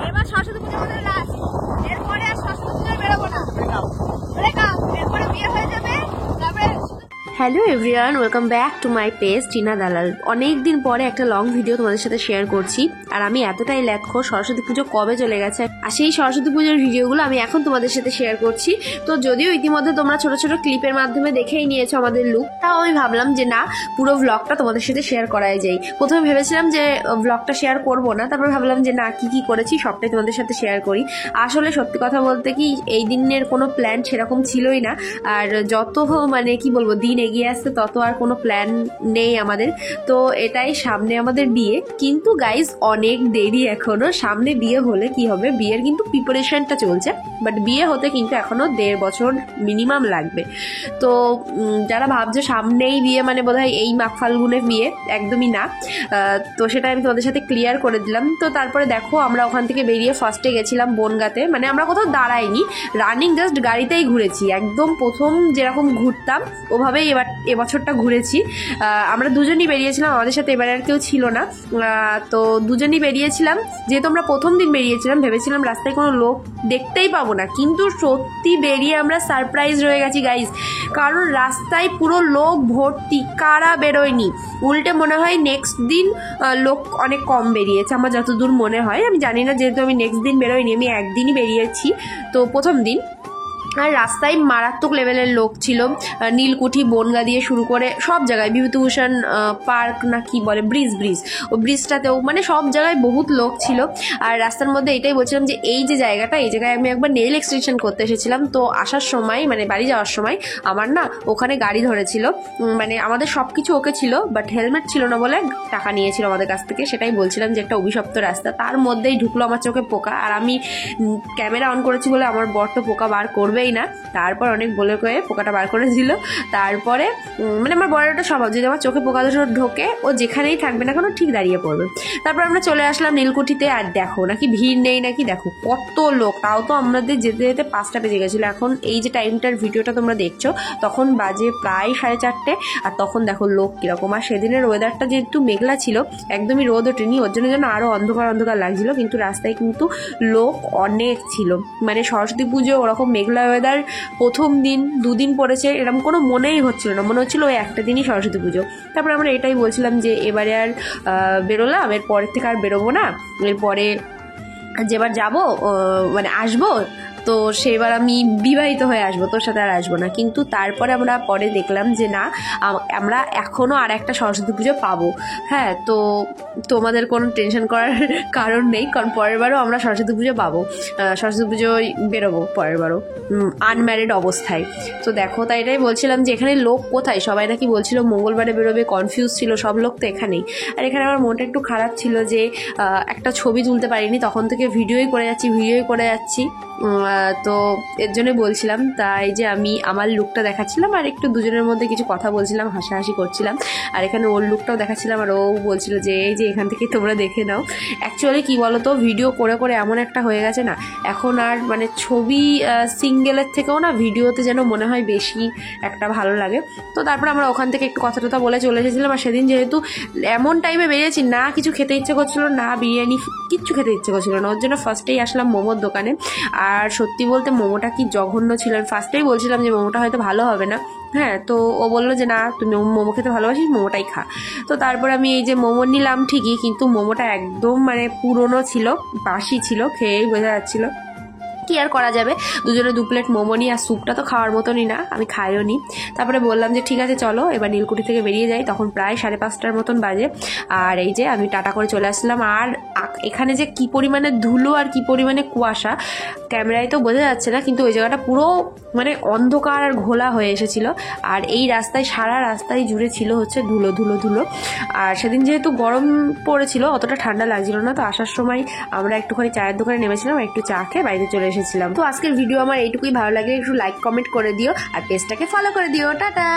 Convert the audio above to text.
এবার সরস্বতী পুজো আমাদের লাস্ট, এরপরে আর সরস্বতী পুজোয় বেরোবো না, ব্রেকআপ, এরপরে বিয়ে হয়ে যাবে। তারপরে hello everyone, welcome back to my page Tina দালাল। অনেক দিন পরে একটা লং ভিডিও তোমাদের সাথে শেয়ার করছি, আর আমি এতটাই ল্যাটখো সরস্বতী পুজো কবে চলে গেছে, আর সেই সরস্বতী পুজোর ভিডিওগুলো আমি এখন তোমাদের সাথে শেয়ার করছি। তো যদিও ইতিমধ্যে তোমরা ছোট ছোট ক্লিপের মাধ্যমে দেখেই নিয়েছো আমাদের লুক, তাও আমি ভাবলাম যে না, পুরো ব্লগটা তোমাদের সাথে শেয়ার করাই যায়। প্রথমে ভেবেছিলাম যে ব্লগটা শেয়ার করবো না, তারপর ভাবলাম যে না, কি কি করেছি সবটাই তোমাদের সাথে শেয়ার করি। আসলে সত্যি কথা বলতে কি, এই দিনের কোনো প্ল্যান সেরকম ছিলই না, আর যত মানে কি বলবো, দিন এগিয়ে আসছে তত আর কোনো প্ল্যান নেই আমাদের। তো এটাই, সামনে আমাদের বিয়ে, কিন্তু গাইজ অনেক দেরি এখনো। সামনে বিয়ে হলে কি হবে, বিয়ের কিন্তু প্রিপারেশনটা চলছে, বাট বিয়ে হতে কিন্তু এখনো 1.5 বছর মিনিমাম লাগবে। তো যারা ভাবছো সামনেই বিয়ে মানে বোধহয় এই মাঘ ফাল্গুনে বিয়ে, একদমই না। তো সেটা আমি তোমাদের সাথে ক্লিয়ার করে দিলাম। তো তারপরে দেখো, আমরা ওখান থেকে বেরিয়ে ফার্স্টে গেছিলাম বনগাঁতে, মানে আমরা কোথাও দাঁড়াইনি, রানিং জাস্ট গাড়িতেই ঘুরেছি, একদম প্রথম যেরকম ঘুরতাম ওভাবেই এবছরটা ঘুরেছি। আমরা দুজনই বেরিয়েছিলাম, আমাদের সাথে এবারে আর কেউ ছিল না। তো দুজনই বেরিয়েছিলাম, যেহেতু আমরা প্রথম দিন বেরিয়েছিলাম, ভেবেছিলাম রাস্তায় কোনো লোক দেখতেই পাবো না, কিন্তু সত্যি বেরিয়ে আমরা সারপ্রাইজ রয়ে গেছি গাইজ, কারণ রাস্তায় পুরো লোক ভর্তি, কারা বেরোয়নি। উল্টে মনে হয় নেক্সট দিন লোক অনেক কম বেরিয়েছে, আমার যতদূর মনে হয়, আমি জানি না, যেহেতু আমি নেক্সট দিন বেরোয়নি, আমি একদিনই বেরিয়েছি, তো প্রথম দিন। আর রাস্তায় মারাত্মক লেভেলের লোক ছিল, নীলকুঠি বনগা দিয়ে শুরু করে সব জায়গায়, বিভূতিভূষণ পার্ক না কি বলে, ব্রিজ ও ব্রিজটাতেও, মানে সব জায়গায় বহুত লোক ছিল। আর রাস্তার মধ্যে এটাই বলছিলাম যে এই যে জায়গাটা, এই জায়গায় আমি একবার নেল এক্সটেনশন করতে এসেছিলাম, তো আসার সময় মানে বাড়ি যাওয়ার সময় আমার না ওখানে গাড়ি ধরেছিল, মানে আমাদের সব কিছু ওকে ছিল, বাট হেলমেট ছিল না বলে টাকা নিয়েছিল আমাদের কাছ থেকে। সেটাই বলছিলাম যে একটা অভিশপ্ত রাস্তা, তার মধ্যেই ঢুকলো আমার চোখে পোকা, আর আমি ক্যামেরা অন করেছি বলে আমার বর তো পোকা বার করবেই না। তারপর অনেক বলে কয়ে পোকাটা বার করে দিল। তারপরে মানে আমার বড় একটা স্বভাব, যদি আমার চোখে পোকা ঢোকে, ও যেখানেই থাকবে না কেন ঠিক দাঁড়িয়ে পড়বে। তারপর আমরা চলে আসলাম নীলকুঠিতে, আর দেখো নাকি ভিড় নেই নাকি, দেখো কত লোক, তাও তো আমাদের যেতে যেতে 5টা বেজে গেছিলো। এখন এই যে টাইমটার ভিডিওটা তোমরা দেখছো, তখন বাজে প্রায় 4:30, আর তখন দেখো লোক কিরকম। আর সেদিনের ওয়েদারটা যেহেতু মেঘলা ছিল, একদমই রোদ ওঠেনি, ওর জন্য যেন আরো অন্ধকার অন্ধকার লাগছিল, কিন্তু রাস্তায় কিন্তু লোক অনেক ছিল। মানে সরস্বতী পুজো ওরকম মেঘলা ওয়েদার প্রথম দিন 2 দিন পড়েছে এরকম কোনো মনেই হচ্ছিল না, মনে হচ্ছিল ওই একটা দিনই সরস্বতী পুজো। তারপরে আমরা এটাই বলছিলাম যে এবারে আর বেরোলাম, এর পরের থেকে আর বেরোবো না, এরপরে যেবার যাবো মানে আসবো, তো সেবার আমি বিবাহিত হয়ে আসবো, তোর সাথে আর আসবো না। কিন্তু তারপরে আমরা পরে দেখলাম যে না, আমরা এখনও আর একটা সরস্বতী পুজো পাবো। হ্যাঁ, তো তোমাদের কোনো টেনশন করার কারণ নেই, কারণ পরের বারও আমরা সরস্বতী পুজো পাবো, সরস্বতী পুজোয় বেরোবো পরের বারও আনম্যারিড অবস্থায়। তো দেখো, তাই এটাই বলছিলাম যে এখানে লোক কোথায়, সবাই নাকি বলছিল মঙ্গলবারে বেরোবে, কনফিউজ ছিল সব লোক তো এখানেই। আর এখানে আমার মনটা একটু খারাপ ছিল যে একটা ছবি তুলতে পারিনি, তখন থেকে ভিডিওই করে যাচ্ছি। তো এর জন্য বলছিলাম, তাই যে আমি আমার লুকটা দেখাচ্ছিলাম, আর একটু দুজনের মধ্যে কিছু কথা বলছিলাম, হাসাহাসি করছিলাম, আর এখানে ওর লুকটাও দেখাচ্ছিলাম, আর ও বলছিল যে এই যে এখান থেকে তোমরা দেখে নাও। অ্যাকচুয়ালি কি বলো তো, ভিডিও করে করে এমন একটা হয়ে গেছে না, এখন আর মানে ছবি সিঙ্গেলের থেকেও না ভিডিওতে যেন মনে হয় বেশি একটা ভালো লাগে। তো তারপর আমরা ওখান থেকে একটু কথা টথা বলে চলে এসেছিলাম। আর সেদিন যেহেতু এমন টাইমে বেরিয়েছি, না কিছু খেতে ইচ্ছে করছিল, না বিরিয়ানি কিচ্ছু খেতে ইচ্ছে করছিল না, ওর জন্য ফার্স্টেই আসলাম মোমোর দোকানে। আর সত্যি বলতে মোমোটা কি জঘন্য ছিল, ফার্স্টেই বলছিলাম যে মোমোটা হয়তো ভালো হবে না। হ্যাঁ, তো ও বললো যে না, তুমি মোমো খেতে ভালোবাসিস, মোমোটাই খা। তো তারপর আমি এই যে মোমো নিলাম ঠিকই, কিন্তু মোমোটা একদম মানে পুরনো ছিল, বাসি ছিল, খেয়েই বোঝা যাচ্ছিল। কি আর করা যাবে, দুজনে 2 প্লেট মোমো নিই, আর স্যুপটা তো খাওয়ার মতনই না, আমি খাইও নি। তারপরে বললাম যে ঠিক আছে চলো এবার নীলকুঠি থেকে বেরিয়ে যাই, তখন প্রায় 5:30টার মতন বাজে। আর এই যে আমি টাটা করে চলে আসলাম। আর এখানে যে কি পরিমাণে ধুলো আর কি পরিমাণে কুয়াশা, ক্যামেরায় তো বোঝা যাচ্ছে না, কিন্তু ওই জায়গাটা পুরো মানে অন্ধকার আর ঘোলা হয়ে এসেছিল। আর এই রাস্তায়, সারা রাস্তায় জুড়ে ছিল হচ্ছে ধুলো ধুলো ধুলো। আর সেদিন যেহেতু গরম পড়েছিল, অতটা ঠান্ডা লাগছিল না। তো আসার সময় আমরা একটুখানি চায়ের দোকানে নেমেছিলাম, একটু চা খেয়ে বাড়িতে চলে এসেছিলাম। তো আজকের ভিডিও আমার এইটুকুই, ভালো লাগে একটু লাইক কমেন্ট করে দিও, আর পেজটাকে ফলো করে দিও। টাটা।